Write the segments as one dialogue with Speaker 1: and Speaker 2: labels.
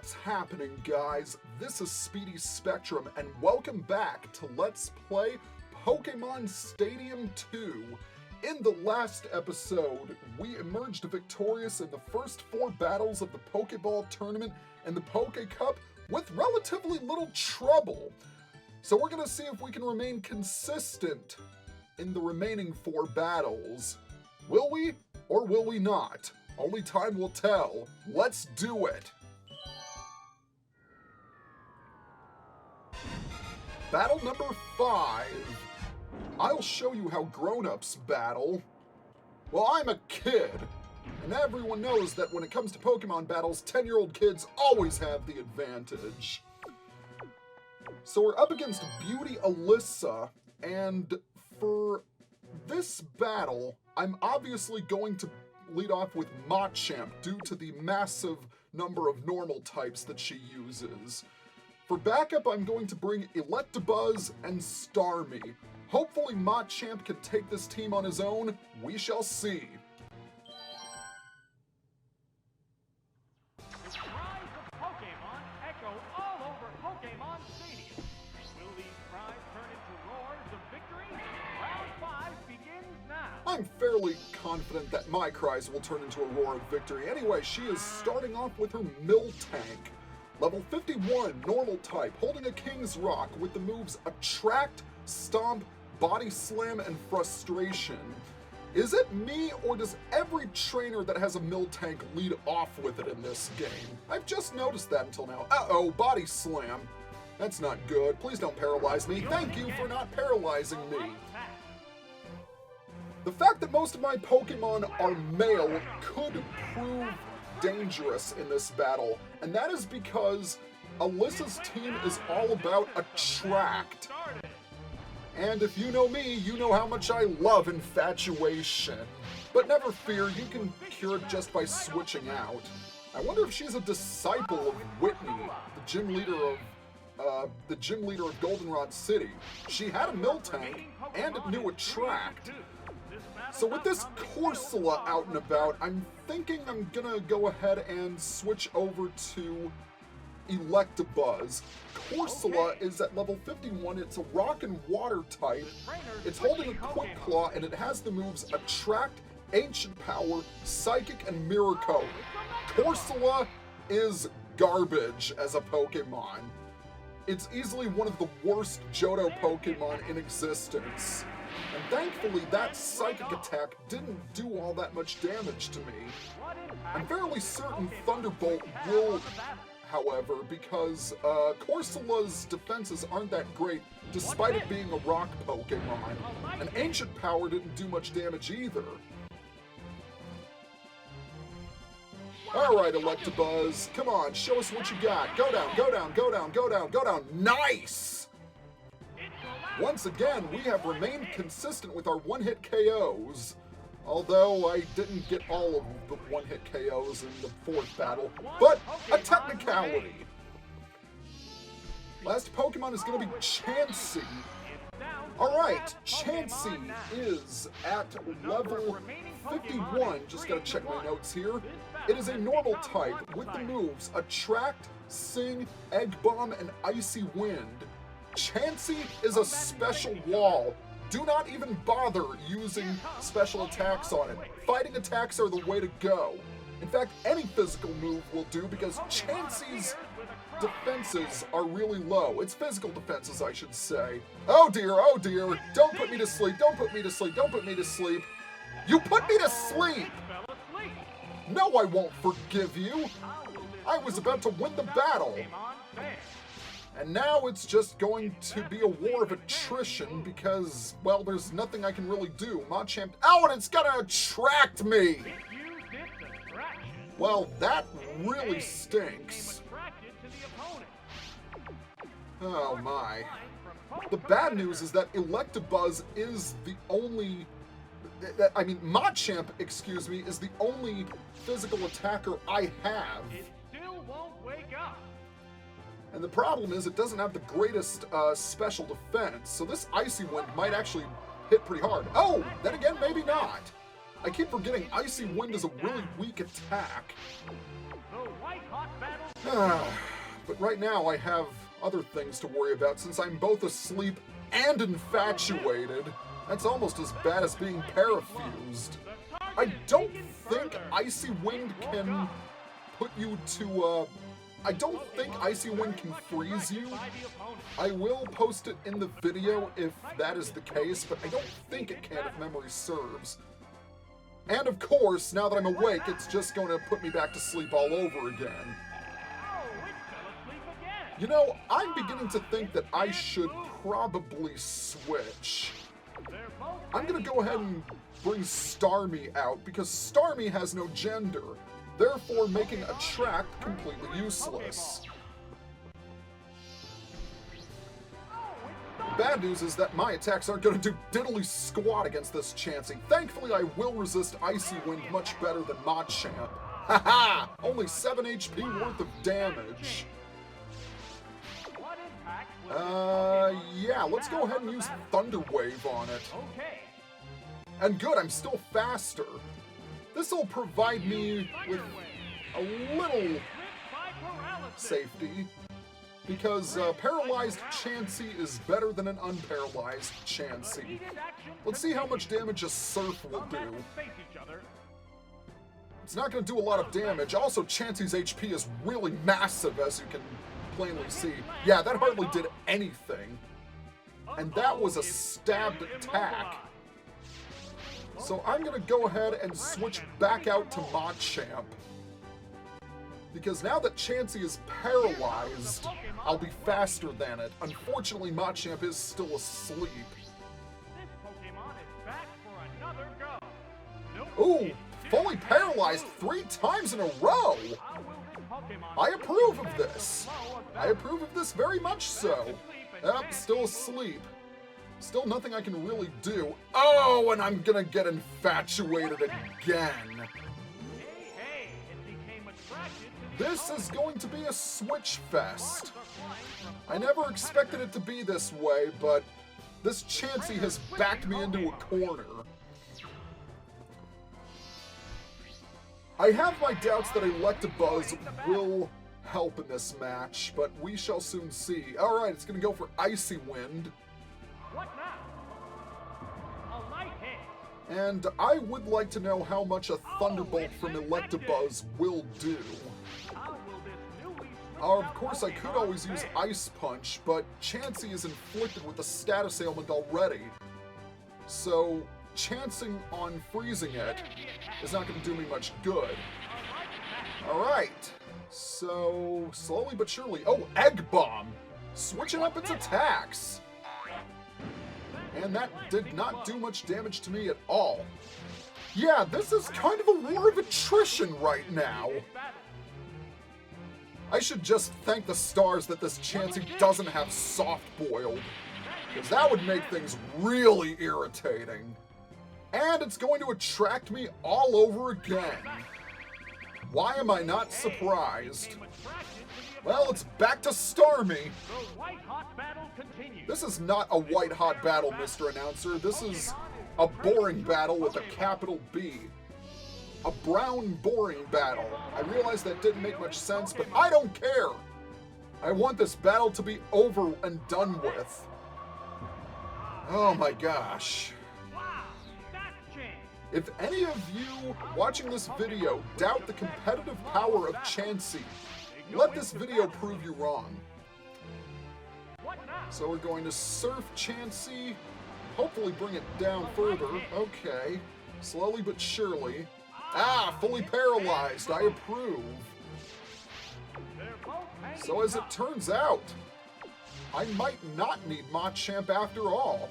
Speaker 1: What's happening, guys? This is Speedy Spectrum, and welcome back to Let's Play Pokemon Stadium 2. In the last episode, we emerged victorious in the first 4 battles of the Pokeball Tournament and the Poké Cup with relatively little trouble. So we're gonna see if we can remain consistent in the remaining 4 battles. Will we, or will we not? Only time will tell. Let's do it! Battle number 5. I'll show you how grown-ups battle. Well, I'm a kid, and everyone knows that when it comes to Pokemon battles, 10-year-old kids always have the advantage. So we're up against Beauty Alissa, and for this battle, I'm obviously going to lead off with Machamp due to the massive number of normal types that she uses. For backup, I'm going to bring Electabuzz and Starmie. Hopefully Machamp can take this team on his own. We shall see.
Speaker 2: The cries of Pokemon echo all over Pokemon Stadium. Will these cries turn into roars of victory? Round 5 begins now.
Speaker 1: I'm fairly confident that my cries will turn into a roar of victory. Anyway, she is starting off with her Miltank. Level 51, normal type, holding a King's Rock with the moves Attract, Stomp, Body Slam, and Frustration. Is it me, or does every trainer that has a Miltank lead off with it in this game? I've just noticed that until now. Uh-oh, Body Slam. That's not good. Please don't paralyze me. Thank you for not paralyzing me. The fact that most of my Pokemon are male could prove dangerous in this battle, and that is because Alissa's team is all about Attract. And if you know me, you know how much I love Infatuation. But never fear, you can cure it just by switching out. I wonder if she's a disciple of Whitney, the gym leader of Goldenrod City. She had a Miltank, and it knew Attract. So with this Corsola out and about, I'm thinking I'm gonna go ahead and switch over to Electabuzz. Corsola is at level 51, it's a rock and water type, it's holding a Quick Claw, and it has the moves Attract, Ancientpower, Psychic, and Mirror Coat. Corsola is garbage as a Pokemon. It's easily one of the worst Johto Pokemon in existence. And thankfully, that Psychic attack didn't do all that much damage to me. I'm fairly certain Thunderbolt will, however, because Corsola's defenses aren't that great, despite it being a rock Pokemon. And Ancientpower didn't do much damage either. Alright, Electabuzz, come on, show us what you got. Go down, go down, go down, go down, go down. Nice! Once again, we have remained consistent with our one-hit KOs. Although I didn't get all of the one-hit KOs in the 4th battle, but a technicality. Last Pokemon is going to be Chansey. Alright, Chansey is at level 51. Just gotta check my notes here. It is a normal type with the moves Attract, Sing, Egg Bomb, and Icy Wind. Chansey is a special wall. Do not even bother using special attacks on it. Fighting attacks are the way to go. In fact, any physical move will do because Chansey's defenses are really low. Its physical defenses, I should say. Oh dear, don't put me to sleep, don't put me to sleep, don't put me to sleep. You put me to sleep! No, I won't forgive you. I was about to win the battle. And now it's just going to be a war of attrition because, well, there's nothing I can really do. Machamp, and it's gonna attract me! Well, that really stinks. Oh my. The bad news is that Electabuzz is the only... Machamp, excuse me, is the only physical attacker I have.
Speaker 2: It still won't wake up.
Speaker 1: And the problem is it doesn't have the greatest special defense, so this Icy Wind might actually hit pretty hard. Oh, then again, maybe not. I keep forgetting Icy Wind is a really weak attack.
Speaker 2: The white-hot battle
Speaker 1: But right now I have other things to worry about since I'm both asleep and infatuated. That's almost as bad as being parafused. I don't think Icy Wind can put you to, I don't think Icy Wind can freeze you. I will post it in the video if that is the case, but I don't think it can if memory serves. And of course, now that I'm awake, it's just going to put me back to sleep all over again. You know, I'm beginning to think that I should probably switch. I'm going to go ahead and bring Starmie out, because Starmie has no gender, therefore making Attract completely useless. The bad news is that my attacks aren't going to do diddly squat against this Chansey. Thankfully, I will resist Icy Wind much better than Machamp. Haha! Only 7 HP worth of damage. Yeah, let's go ahead and use Thunder Wave on it. And good, I'm still faster. This'll provide me with a little safety, because paralyzed Chansey is better than an unparalyzed Chansey. Let's see how much damage a Surf will do. It's not going to do a lot of damage. Also, Chansey's HP is really massive, as you can plainly see. Yeah, that hardly did anything. And that was a stabbed attack. So I'm going to go ahead and switch back out to Machamp. Because now that Chansey is paralyzed, I'll be faster than it. Unfortunately, Machamp is still asleep. Ooh, fully paralyzed 3 times in a row! I approve of this. I approve of this very much so. Yep, still asleep. Still nothing I can really do. Oh, and I'm gonna get infatuated again. This is going to be a switch fest. I never expected it to be this way, but this Chansey has backed me into a corner. I have my doubts that Electabuzz will help in this match, but we shall soon see. Alright, it's going to go for Icy Wind.
Speaker 2: What now? A light hit.
Speaker 1: And I would like to know how much a Thunderbolt from Electabuzz will do. Of course, I could always use Ice Punch, but Chansey is inflicted with a status ailment already. So, chancing on freezing it is not going to do me much good. Alright, so slowly but surely. Oh, Egg Bomb! Switching up its attacks! And that did not do much damage to me at all. Yeah, this is kind of a war of attrition right now. I should just thank the stars that this Chansey doesn't have Soft Boiled, because that would make things really irritating. And it's going to attract me all over again. Why am I not surprised? Well, it's back to Starmie. This is not a white-hot battle, Mr. Announcer. This is a boring battle with a capital B. A brown, boring battle. I realize that didn't make much sense, but I don't care. I want this battle to be over and done with. Oh my gosh. If any of you watching this video doubt the competitive power of Chansey, let this video prove you wrong. So we're going to Surf Chansey, hopefully bring it down further. Okay, slowly but surely. Ah, fully paralyzed, I approve. So as it turns out, I might not need Machamp after all.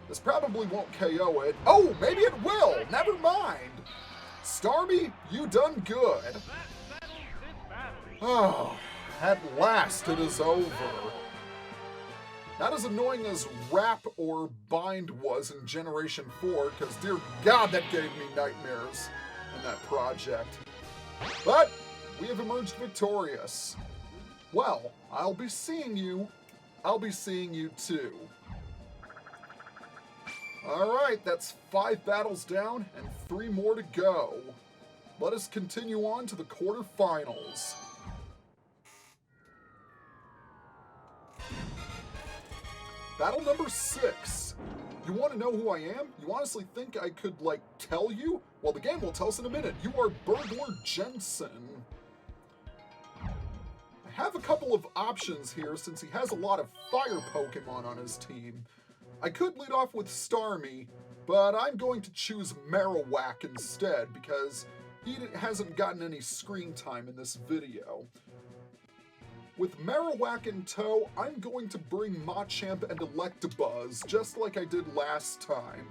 Speaker 1: This probably won't KO it. Oh, maybe it will! Never mind! Starmie, you done good. Oh, at last it is over. Not as annoying as Wrap or Bind was in Generation 4, because dear God, that gave me nightmares in that project. But we have emerged victorious. Well, I'll be seeing you. I'll be seeing you too. Alright, that's 5 battles down and 3 more to go. let us continue on to the quarterfinals. Battle number 6. You want to know who I am? You honestly think I could, like, tell you? Well, the game will tell us in a minute. You are Burglar Jensen. I have a couple of options here since he has a lot of fire Pokemon on his team. I could lead off with Starmie, but I'm going to choose Marowak instead because he hasn't gotten any screen time in this video. With Marowak in tow, I'm going to bring Machamp and Electabuzz, just like I did last time.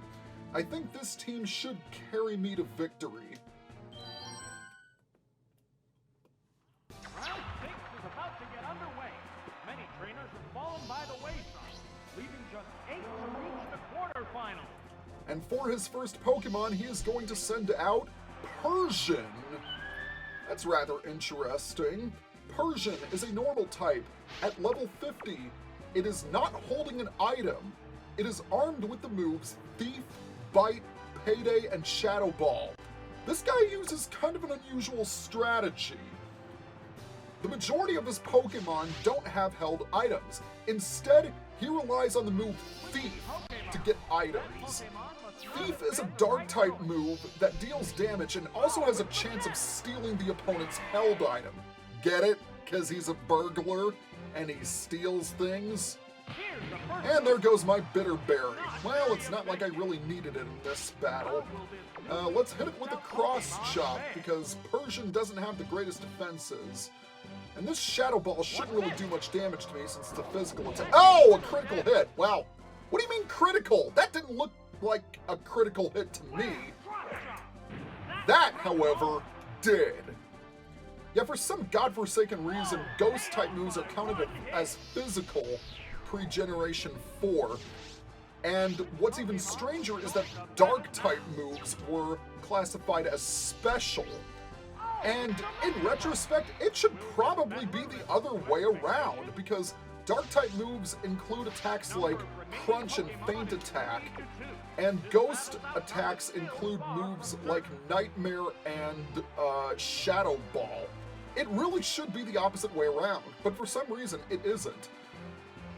Speaker 1: I think this team should carry me to victory.
Speaker 2: Round 6 is about to get underway. Many trainers have fallen by the wayside, leaving just 8 to reach the quarterfinals.
Speaker 1: And for his first Pokemon, he is going to send out Persian. That's rather interesting. Persian is a normal type. At level 50, it is not holding an item. It is armed with the moves Thief, Bite, Payday, and Shadow Ball. This guy uses kind of an unusual strategy. The majority of his Pokemon don't have held items. Instead, he relies on the move Thief to get items. Thief is a Dark-type move that deals damage and also has a chance of stealing the opponent's held item. Get it? Because he's a burglar and he steals things? And there goes my Bitter Berry. Well, it's not like I really needed it in this battle. Let's hit it with a Cross Chop because Persian doesn't have the greatest defenses. And this Shadow Ball shouldn't really do much damage to me since it's a physical attack. Oh, a critical hit. Wow. What do you mean critical? That didn't look like a critical hit to me. That, however, did. Yeah, for some godforsaken reason, Ghost-type moves are counted as physical pre-Generation 4. And what's even stranger is that Dark-type moves were classified as special. And in retrospect, it should probably be the other way around, because Dark-type moves include attacks like Crunch and Feint Attack, and Ghost attacks include moves like Nightmare and Shadow Ball. It really should be the opposite way around, but for some reason it isn't.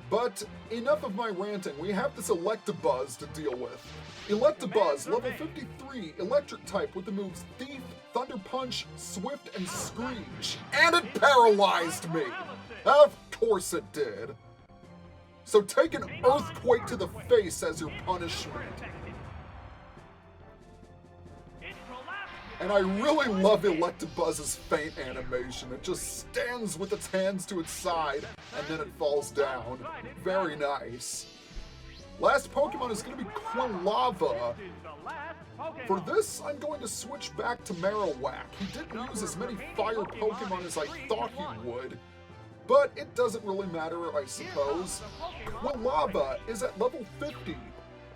Speaker 1: But enough of my ranting, we have this Electabuzz to deal with. Electabuzz, level 53, electric type with the moves Thief, Thunder Punch, Swift, and Screech. And it paralyzed me! Of course it did. So take an earthquake to the face as your punishment. And I really love Electabuzz's feint animation. It just stands with its hands to its side, and then it falls down. Very nice. Last Pokemon is going to be Qwilfish. For this, I'm going to switch back to Marowak. He didn't use as many fire Pokemon as I thought he would, but it doesn't really matter, I suppose. Qwilfish is at level 50.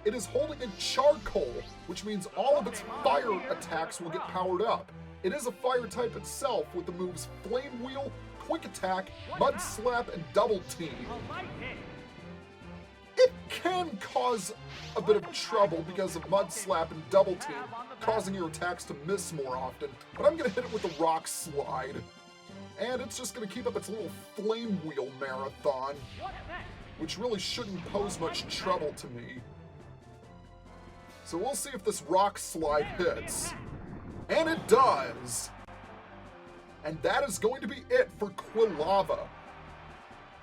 Speaker 1: It is holding a Charcoal, which means all of its fire attacks will get powered up. It is a fire type itself with the moves Flame Wheel, Quick Attack, Mud Slap, and Double Team. It can cause a bit of trouble because of Mud Slap and Double Team, causing your attacks to miss more often, but I'm going to hit it with a Rock Slide. And it's just going to keep up its little Flame Wheel marathon, which really shouldn't pose much trouble to me. So we'll see if this Rock Slide hits. And it does! And that is going to be it for Qwilfish.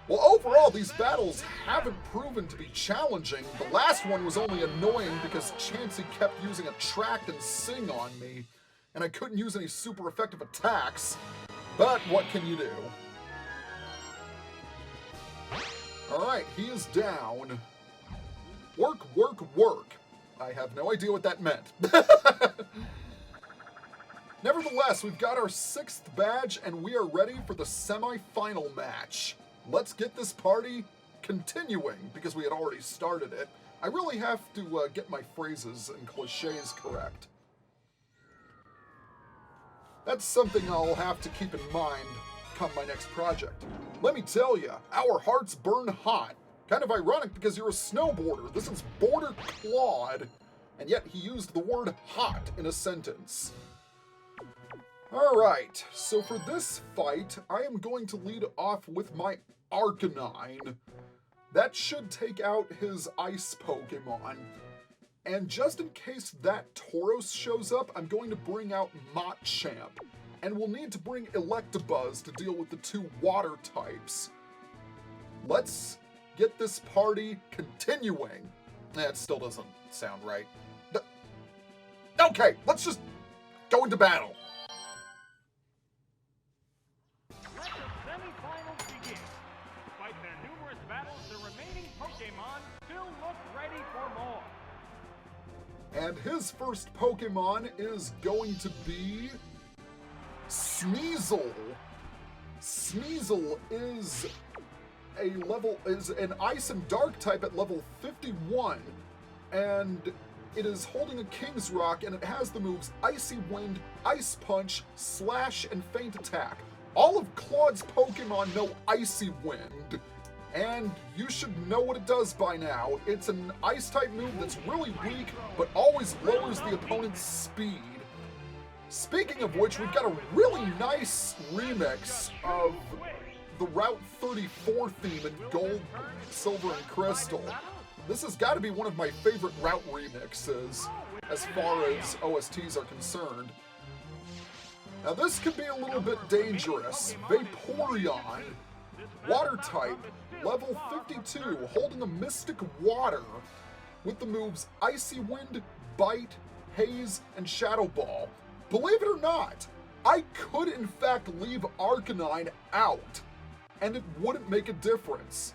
Speaker 1: Well, overall, these battles haven't proven to be challenging. The last one was only annoying because Chansey kept using Attract and Sing on me, and I couldn't use any super effective attacks. But what can you do? Alright, he is down. Work, work, work. I have no idea what that meant. Nevertheless, we've got our 6th badge, and we are ready for the semi-final match. Let's get this party continuing, because we had already started it. I really have to get my phrases and cliches correct. That's something I'll have to keep in mind come my next project. Let me tell you, our hearts burn hot. Kind of ironic because you're a snowboarder. This is Border Claude, and yet he used the word hot in a sentence. Alright, so for this fight, I am going to lead off with my Arcanine. That should take out his Ice Pokemon. And just in case that Tauros shows up, I'm going to bring out Machamp. And we'll need to bring Electabuzz to deal with the two water types. Let's get this party continuing. That still doesn't sound right. Okay, let's just go into battle.
Speaker 2: Let the semifinals begin. Despite their numerous battles, the remaining Pokemon still look ready for more.
Speaker 1: And his first Pokemon is going to be Sneasel. Sneasel is an Ice and Dark type at level 51, and it is holding a King's Rock, and it has the moves Icy Wind, Ice Punch, Slash, and Feint Attack. All of Claude's Pokemon know Icy Wind, and you should know what it does by now. It's an Ice-type move that's really weak, but always lowers the opponent's speed. Speaking of which, we've got a really nice remix of the Route 34 theme in Gold, Silver, and Crystal. This has got to be one of my favorite Route remixes, as far as OSTs are concerned. Now this could be a little bit dangerous. Vaporeon, Water type, level 52, holding a Mystic Water, with the moves Icy Wind, Bite, Haze, and Shadow Ball. Believe it or not, I could in fact leave Arcanine out, and it wouldn't make a difference.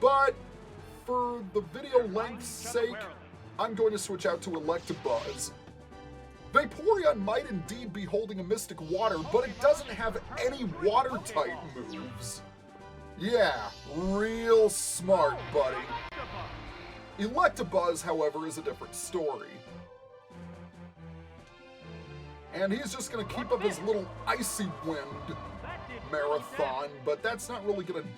Speaker 1: But for the video length's sake, I'm going to switch out to Electabuzz. Vaporeon might indeed be holding a Mystic Water, but it doesn't have any Water-type moves. Yeah, real smart, buddy. Electabuzz, however, is a different story. And he's just going to keep up his little Icy Wind marathon, but that's not really going to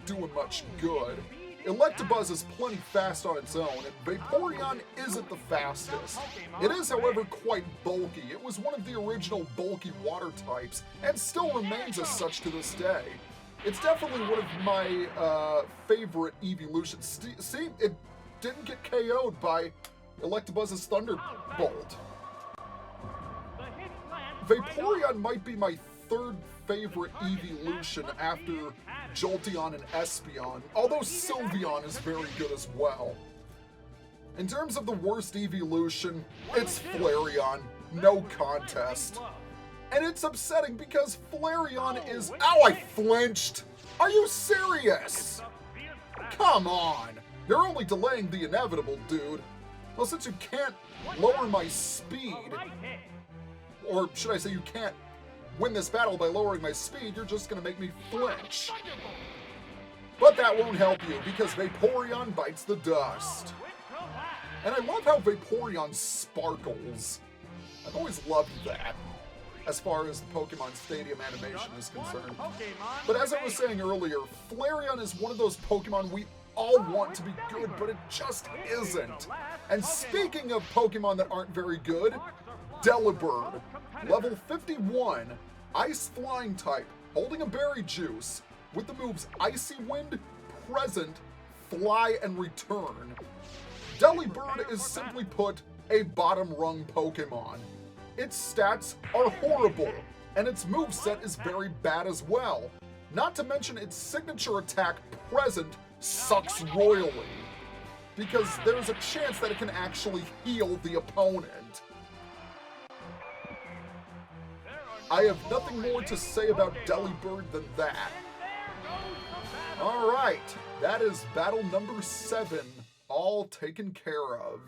Speaker 1: do him much good. Electabuzz is plenty fast on its own, and Vaporeon isn't the fastest. It is, however, quite bulky. It was one of the original bulky water types, and still remains as such to this day. It's definitely one of my favorite evolutions. See, it didn't get KO'd by Electabuzz's Thunderbolt. Vaporeon might be my third favorite evolution after Jolteon and Espeon, although Sylveon is very good as well. In terms of the worst evolution, it's Flareon, no contest. And it's upsetting because Flareon is— Ow, I flinched! Are you serious? Come on! You're only delaying the inevitable, dude. Well, since you can't lower my speed, or should I say you can't win this battle by lowering my speed, you're just gonna make me flinch. But that won't help you, because Vaporeon bites the dust. And I love how Vaporeon sparkles. I've always loved that, as far as the Pokemon Stadium animation is concerned. But as I was saying earlier, Flareon is one of those Pokemon we all want to be good, but it just isn't. And speaking of Pokemon that aren't very good, Deleber, level 51, Ice Flying type, holding a Berry Juice, with the moves Icy Wind, Present, Fly, and Return. Delibird is simply put a bottom rung Pokemon. Its stats are horrible, and its moveset is very bad as well. Not to mention its signature attack, Present, sucks royally, because there's a chance that it can actually heal the opponent. I have nothing more to say about Delibird than that. Alright, that is battle number 7, all taken care of.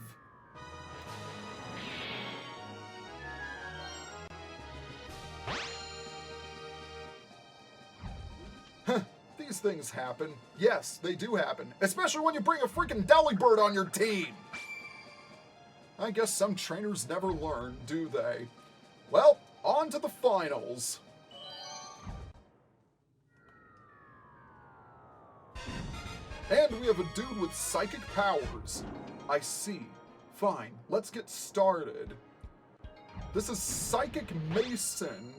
Speaker 1: These things happen. Yes, they do happen. Especially when you bring a freaking Delibird on your team. I guess some trainers never learn, do they? Well, on to the finals. And we have a dude with psychic powers. I see. Fine, let's get started. This is Psychic Mason.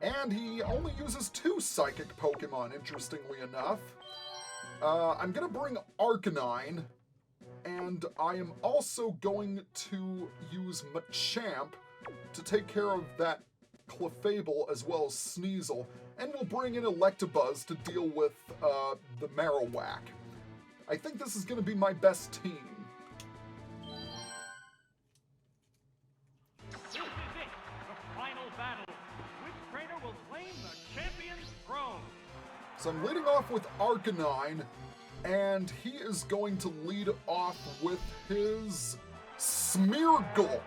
Speaker 1: And he only uses 2 Psychic Pokemon, interestingly enough. I'm going to bring Arcanine, and I am also going to use Machamp to take care of that Clefable as well as Sneasel, and we'll bring in Electabuzz to deal with the Marowak. I think this is going to be my best team.
Speaker 2: This is it, the final battle. Which trainer will claim the champion's throne?
Speaker 1: So I'm leading off with Arcanine, and he is going to lead off with his Smeargle.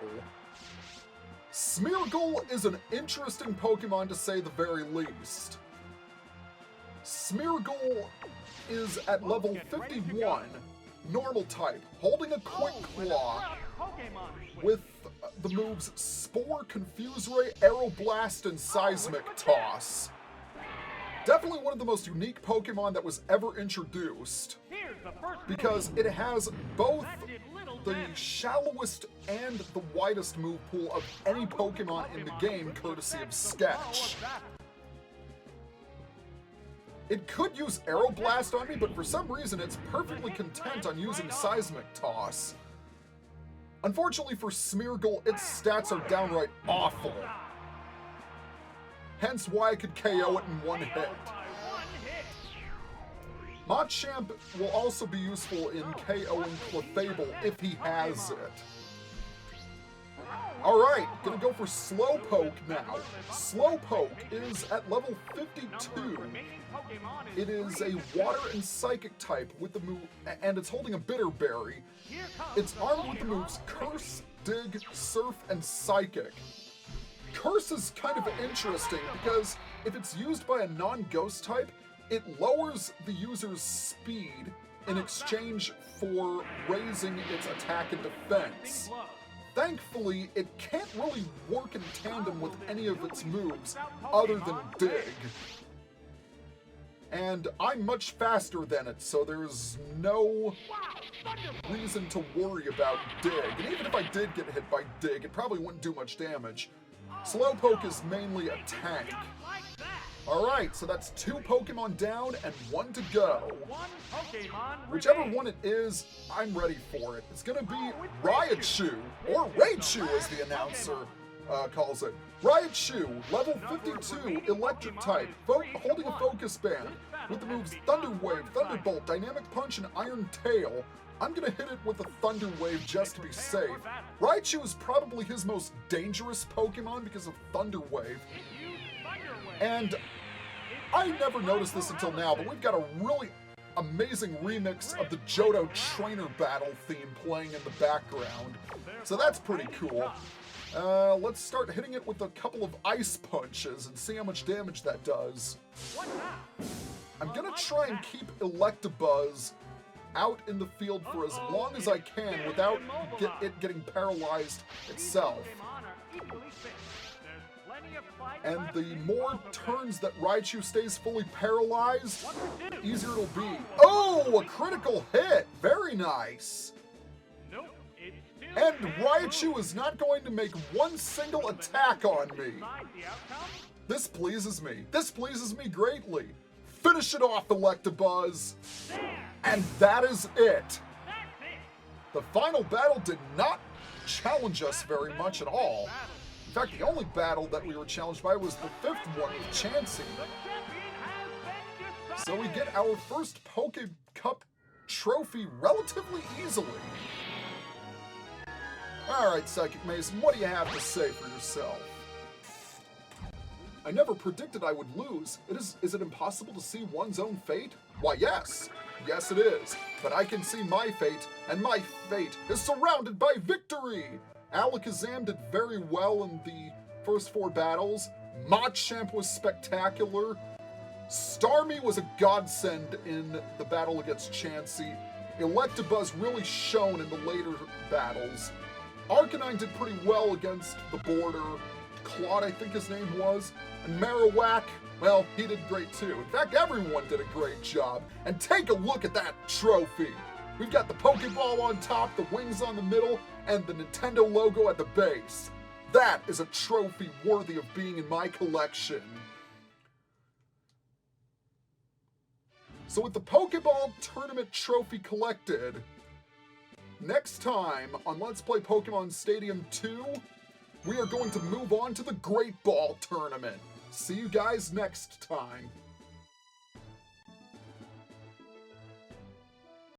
Speaker 1: Smeargle is an interesting Pokemon to say the very least. Smeargle is at level 51, normal type, holding a Quick Claw with the moves Spore, Confuse Ray, Aeroblast, and Seismic Toss. Definitely one of the most unique Pokemon that was ever introduced, because it has both the shallowest and the widest move pool of any Pokemon in the game, courtesy of Sketch. It could use Aeroblast on me, but for some reason it's perfectly content on using Seismic Toss. Unfortunately for Smeargle, its stats are downright awful. Hence why I could KO it in one hit. Machamp will also be useful in KOing Clefable if he has it. Alright, gonna go for Slowpoke now. Slowpoke is at level 52. It is a water and psychic type with the move, and it's holding a Bitter Berry. It's armed with the moves Curse, Dig, Surf, and Psychic. Curse is kind of interesting because if it's used by a non-ghost type, it lowers the user's speed in exchange for raising its attack and defense. Thankfully, it can't really work in tandem with any of its moves other than Dig. And I'm much faster than it, so there's no reason to worry about Dig. And even if I did get hit by Dig, it probably wouldn't do much damage. Slowpoke is mainly a tank. Alright, so that's 2 Pokemon down and 1 to go. Whichever one it is, I'm ready for it. It's gonna be Raichu, or Raichu as the announcer calls it. Raichu, level 52, electric type, holding a focus band, with the moves Thunder Wave, Thunderbolt, Dynamic Punch, and Iron Tail. I'm gonna hit it with a Thunder Wave just to be safe. Raichu is probably his most dangerous Pokemon because of Thunder Wave. And I never noticed this until now, but we've got a really amazing remix of the Johto Trainer Battle theme playing in the background. So that's pretty cool. Let's start hitting it with a couple of Ice Punches and see how much damage that does. I'm gonna try and keep Electabuzz out in the field for as long as I can without it getting paralyzed itself. And the more turns that Raichu stays fully paralyzed, the easier it'll be. Oh, a critical hit! Very nice! And Raichu is not going to make one single attack on me. This pleases me. This pleases me greatly. Finish it off, Electabuzz. And that is it. The final battle did not challenge us very much at all. In fact, the only battle that we were challenged by was the 5th one with Chansey. So we get our first Poké Cup trophy relatively easily. Alright, Psychic Mason, what do you have to say for yourself? I never predicted I would lose. Is it impossible to see one's own fate? Why, yes. Yes, it is. But I can see my fate, and my fate is surrounded by victory! Alakazam did very well in the first 4 battles. Machamp was spectacular. Starmie was a godsend in the battle against Chansey. Electabuzz really shone in the later battles. Arcanine did pretty well against the border. Claude, I think his name was. And Marowak, well, he did great too. In fact, everyone did a great job. And take a look at that trophy. We've got the Pokeball on top, the wings on the middle, and the Nintendo logo at the base. That is a trophy worthy of being in my collection. So with the Pokeball Tournament trophy collected, next time on Let's Play Pokemon Stadium 2, we are going to move on to the Great Ball Tournament. See you guys next time.